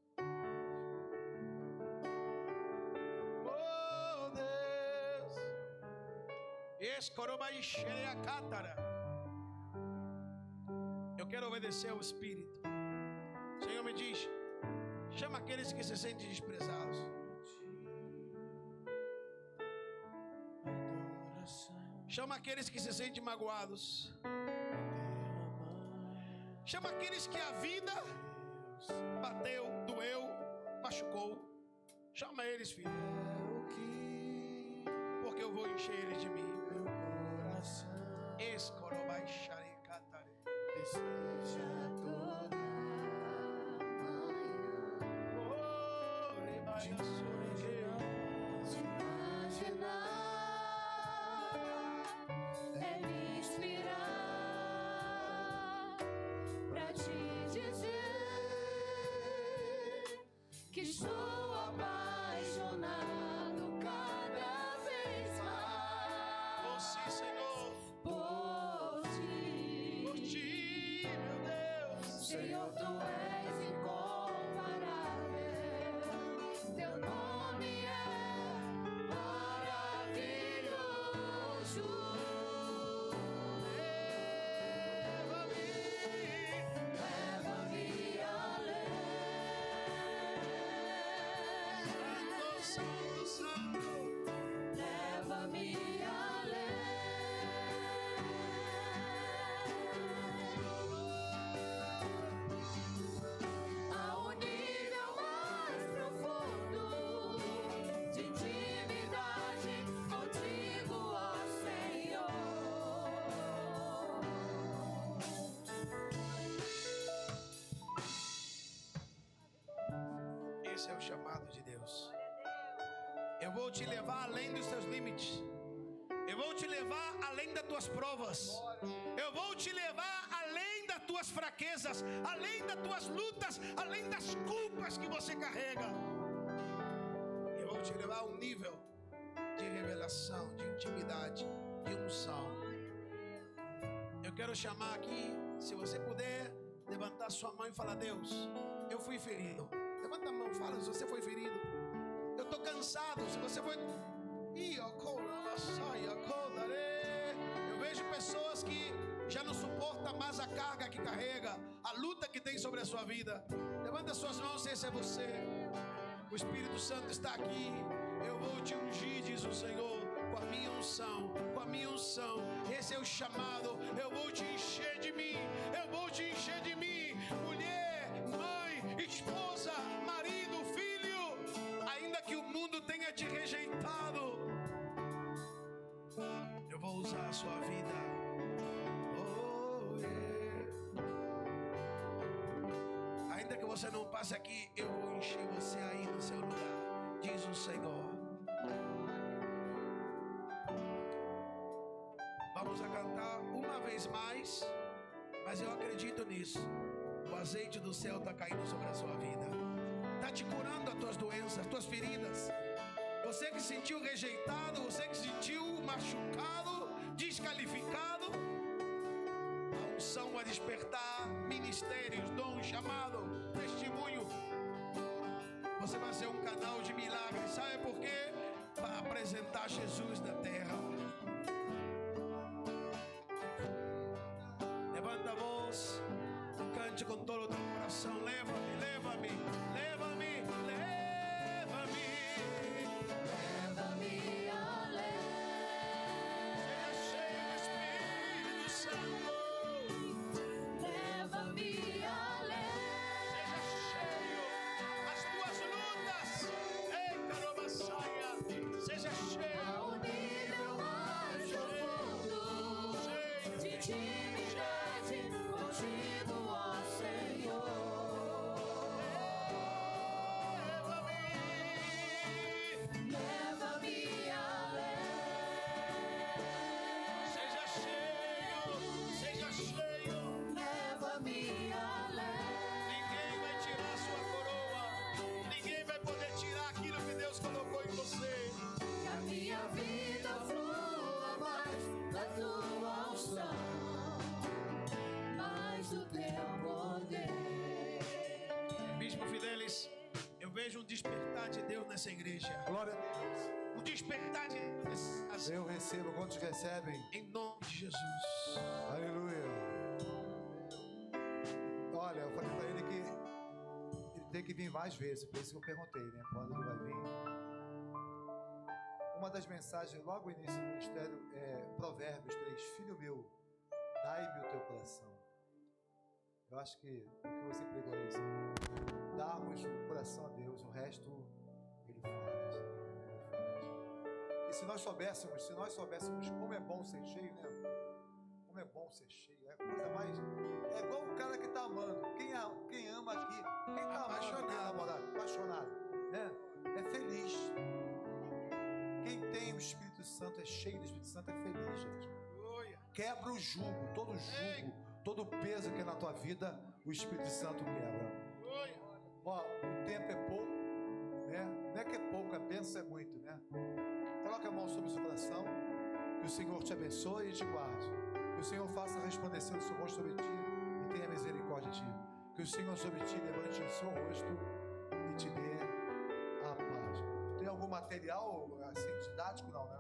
Oh Deus. Eu quero obedecer ao Espírito. O Senhor me diz, chama aqueles que se sentem desprezados. Chama aqueles que se sentem magoados. Chama aqueles que a vida bateu, doeu, machucou. Chama eles, filho. Porque eu vou encher eles de mim. Seja toda manhã de imaginar, é me inspirar pra te dizer que estou apaixonado cada vez mais. Oh, sim, Senhor. Por ti, meu Deus. Senhor, tu és incomparável. Teu nome Esse é o chamado de Deus. Eu vou te levar além dos seus limites. Eu vou te levar além das tuas provas. Eu vou te levar além das tuas fraquezas, além das tuas lutas, além das culpas que você carrega. Eu vou te levar a um nível de revelação, de intimidade, de unção. Eu quero chamar aqui, se você puder, levantar sua mão e falar: Deus, eu fui ferido. Levanta a mão, fala se você foi ferido. Eu estou cansado, se você foi... Eu vejo pessoas que já não suportam mais a carga que carrega, a luta que tem sobre a sua vida. Levanta suas mãos se esse é você. O Espírito Santo está aqui. Eu vou te ungir, diz o Senhor, com a minha unção, com a minha unção. Esse é o chamado. Eu vou te encher de mim. Eu vou te encher de mim. Mulher, mãe, esposa, marido, filho. Ainda que o mundo tenha te rejeitado, eu vou usar a sua vida. Oh, yeah. Ainda que você não passe aqui, eu vou encher você aí no seu lugar, diz o Senhor. Vamos a cantar uma vez mais, mas eu acredito nisso. O azeite do céu está caindo sobre a sua vida, está te curando as tuas doenças, as tuas feridas. Você que se sentiu rejeitado, você que se sentiu machucado, desqualificado, a unção vai despertar ministérios, dom, chamado, testemunho. Você vai ser um canal de milagres, sabe por quê? Para apresentar Jesus na terra. Levanta a voz, cante com todo o teu coração. Leva-me, leva-me, leva-me, leva-me. Leva-me além. Seja cheio do Espírito Santo. Leva-me além. Seja cheio as tuas lutas. Ei, caramba, saia. Seja cheio. Ao nível mais profundo de intimidade contigo, ó Senhor. Leva-me além. Seja cheio. Seja cheio. Leva-me além. Ninguém vai tirar a sua coroa. Ninguém vai poder tirar aquilo que Deus colocou em você. Que a minha vida flua mais da tua unção, mais do teu poder. Bispo Fidelis, eu vejo um despertar de Deus nessa igreja. Glória a Deus. Um despertar de Deus Eu recebo, quantos recebem? em nome de Jesus. Aleluia. Olha, eu falei pra ele que ele tem que vir mais vezes, por isso que eu perguntei, né? Quando ele vai vir. Uma das mensagens logo no início do ministério é Provérbios 3: Filho meu, dai-me o teu coração. Eu acho que o que você pregou é isso. Darmos o coração a Deus, o resto Ele faz. E se nós soubéssemos como é bom ser cheio, né? Como é bom ser cheio. É a coisa mais. É igual o cara que está amando. Quem ama aqui, quem está amando, quem é namorado, apaixonado, né? É feliz. Quem tem o Espírito Santo, é cheio do Espírito Santo, é feliz, gente. Quebra o jugo, todo o peso que é na tua vida, o Espírito Santo quebra. Ó, o tempo é pouco, né? Não é que é pouco, a bênção é muito, né? Coloca a mão sobre o seu coração, que o Senhor te abençoe e te guarde. Que o Senhor faça resplandecer o seu rosto sobre ti e tenha misericórdia de ti. Que o Senhor sobre ti levante o seu rosto e te dê a paz. Tem algum material assim didático? Não, né?